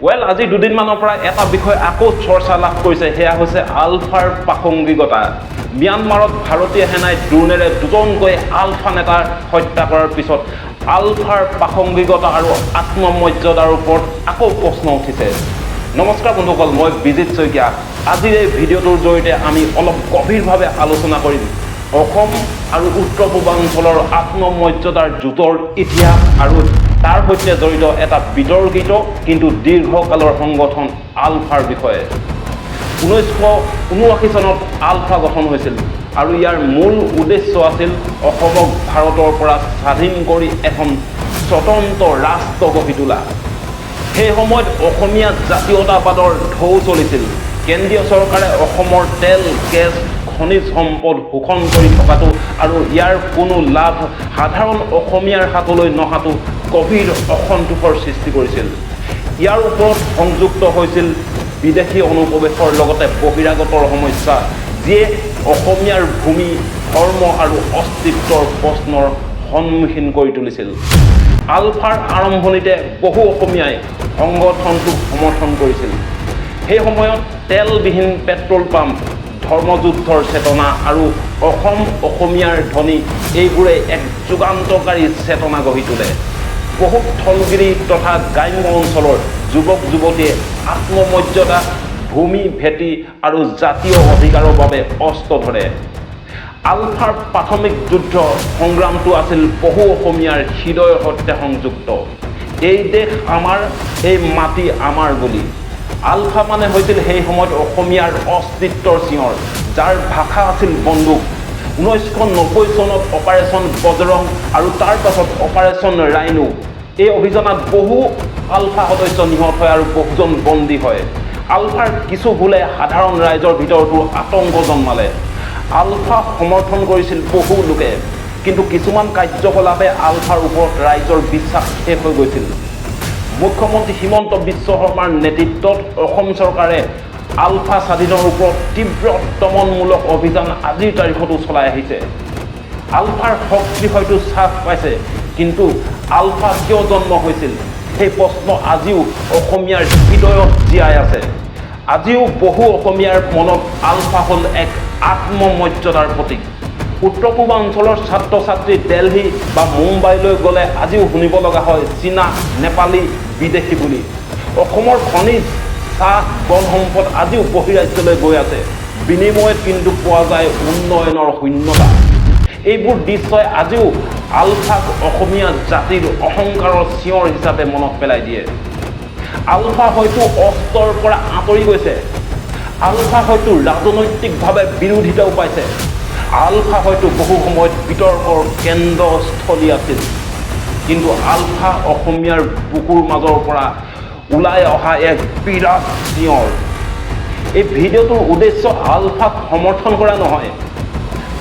Well আজি দুদিনমানৰ পৰা এটা বিষয় আকৌ চৰ্চা লাভ কৰিছে, সেয়া হৈছে আলফাৰ প্ৰাসংগিকতা। ম্যানমাৰত ভাৰতীয় সেনাই ড্ৰোনেৰে দুজনকৈ আলফা নেতাৰ হত্যা কৰাৰ পিছত আলফাৰ প্ৰাসংগিকতা আৰু আত্মমৰ্যাদাৰ ওপৰত আকৌ প্ৰশ্ন উঠিছে। নমস্কাৰ বন্ধুসকল, মই বিজিত শইকীয়া। আজিৰ এই ভিডিঅ'টোৰ জৰিয়তে আমি অলপ গভীৰভাৱে আলোচনা কৰিম অসম আৰু উত্তৰ পূৰ্বাঞ্চলৰ আত্মমৰ্যাদাৰ যুঁজৰ ইতিহাস আৰু তাৰ সৈতে জড়িত এটা বিতৰ্কিত কিন্তু দীৰ্ঘকালৰ সংগঠন আলফাৰ বিষয়ে। 1979 চনত আলফা গঠন হৈছিল আৰু ইয়াৰ মূল উদ্দেশ্য আছিল অসমক ভাৰতৰ পৰা স্বাধীন কৰি এখন স্বতন্ত্ৰ ৰাষ্ট্ৰ গঢ়ি তোলা। সেই সময়ত অসমীয়া জাতীয়তাবাদৰ ঢৌ চলিছিল। কেন্দ্ৰীয় চৰকাৰে অসমৰ তেল, গেছ, খনিজ সম্পদ শোষণ কৰি থকাটো আৰু ইয়াৰ কোনো লাভ সাধাৰণ অসমীয়াৰ হাতলৈ নহাটো গভীৰ অসন্তোষৰ সৃষ্টি কৰিছিল। ইয়াৰ ওপৰত সংযুক্ত হৈছিল বিদেশী অনুপ্ৰৱেশৰ লগতে বহিৰাগতৰ সমস্যা, যিয়ে অসমীয়াৰ ভূমি, ধৰ্ম আৰু অস্তিত্বৰ প্ৰশ্নৰ সন্মুখীন কৰি তুলিছিল। আলফাৰ আৰম্ভণিতে বহু অসমীয়াই সংগঠনটোক সমৰ্থন কৰিছিল। সেই সময়ত তেলবিহীন পেট্ৰল পাম্প, ধৰ্মযুদ্ধৰ চেতনা আৰু অসম অসমীয়াৰ ধ্বনি এইবোৰে এক যুগান্তকাৰী চেতনা গঢ়ি তোলে। বহু থলগিৰি তথা গ্ৰাম্য অঞ্চলৰ যুৱক যুৱতীয়ে আত্মমৰ্যাদা, ভূমি ভেটি আৰু জাতীয় অধিকাৰৰ বাবে অস্ত্ৰ ধৰে। আলফাৰ প্ৰাথমিক যুদ্ধ সংগ্ৰামটো আছিল বহু অসমীয়াৰ হৃদয়ৰ সৈতে সংযুক্ত। এই দেশ আমাৰ, এই মাটি আমাৰ বুলি। আলফা মানে হৈছিল সেই সময়ত অসমীয়াৰ অস্তিত্বৰ চিঞৰ, যাৰ ভাষা আছিল বন্দুক। 1990 চনত অপাৰেশ্যন বজৰং আৰু তাৰ পাছত অপাৰেশ্যন ৰাইনো, এই অভিযানত বহু আলফা সদস্য নিহত হয় আৰু বহুজন বন্দী হয়। আলফাৰ কিছু ভুলে সাধাৰণ ৰাইজৰ ভিতৰতো আতংক জন্মালে। আলফা সমৰ্থন কৰিছিল বহু লোকে, কিন্তু কিছুমান কাৰ্যকলাপে আলফাৰ ওপৰত ৰাইজৰ বিশ্বাস শেষ হৈ গৈছিল। মুখ্যমন্ত্ৰী হিমন্ত বিশ্ব শৰ্মাৰ নেতৃত্বত অসম চৰকাৰে আলফা স্বাধীনৰ ওপৰত তীব্ৰ দমনমূলক অভিযান আজিৰ তাৰিখতো চলাই আহিছে। আলফাৰ শক্তি হয়তো হ্ৰাস পাইছে, কিন্তু আলফা কিয় জন্ম হৈছিল সেই প্ৰশ্ন আজিও অসমীয়াৰ হৃদয়ত জীয়াই আছে। আজিও বহু অসমীয়াৰ মনত আলফা হ'ল এক আত্মমৰ্যাদাৰ প্ৰতীক। উত্তৰ পূৰ্বাঞ্চলৰ ছাত্ৰ ছাত্ৰী দিল্লী বা মুম্বাইলৈ গ'লে আজিও শুনিব লগা হয় চীনা, নেপালী, বিদেশী বুলি। অসমৰ খনিজ, চাহ, বন সম্পদ আজিও বহিৰাজ্যলৈ গৈ আছে। বিনিময়ত কিন্তু পোৱা যায় উন্নয়নৰ শূন্যতা। এইবোৰ দৃশ্যই আজিও আলফাক অসমীয়া জাতিৰ অহংকাৰৰ চিঞৰ হিচাপে মনত পেলাই দিয়ে। আলফা হয়তো অস্ত্ৰৰ পৰা আঁতৰি গৈছে। আলফা হয়তো ৰাজনৈতিকভাৱে বিৰোধিতাও পাইছে। আলফা হয়তো বহু সময়ত বিতৰ্কৰ কেন্দ্ৰস্থলী আছিল, কিন্তু আলফা অসমীয়াৰ বুকুৰ মাজৰ পৰা ওলাই অহা এক বিৰাট চিঞৰ। এই ভিডিঅ'টোৰ উদ্দেশ্য আলফাক সমৰ্থন কৰা নহয়,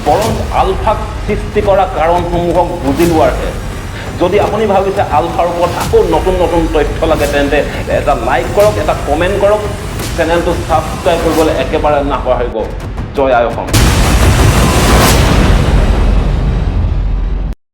বৰং আলফাক সৃষ্টি কৰা কাৰণসমূহক বুজি লোৱাৰহে। যদি আপুনি ভাবিছে আলফাৰ ওপৰত আকৌ নতুন নতুন তথ্য লাগে, তেন্তে এটা লাইক কৰক, এটা কমেণ্ট কৰক, চেনেলটো ছাবস্ক্ৰাইব কৰিবলৈ একেবাৰে নাপাহৰিব। জয় আই অসম।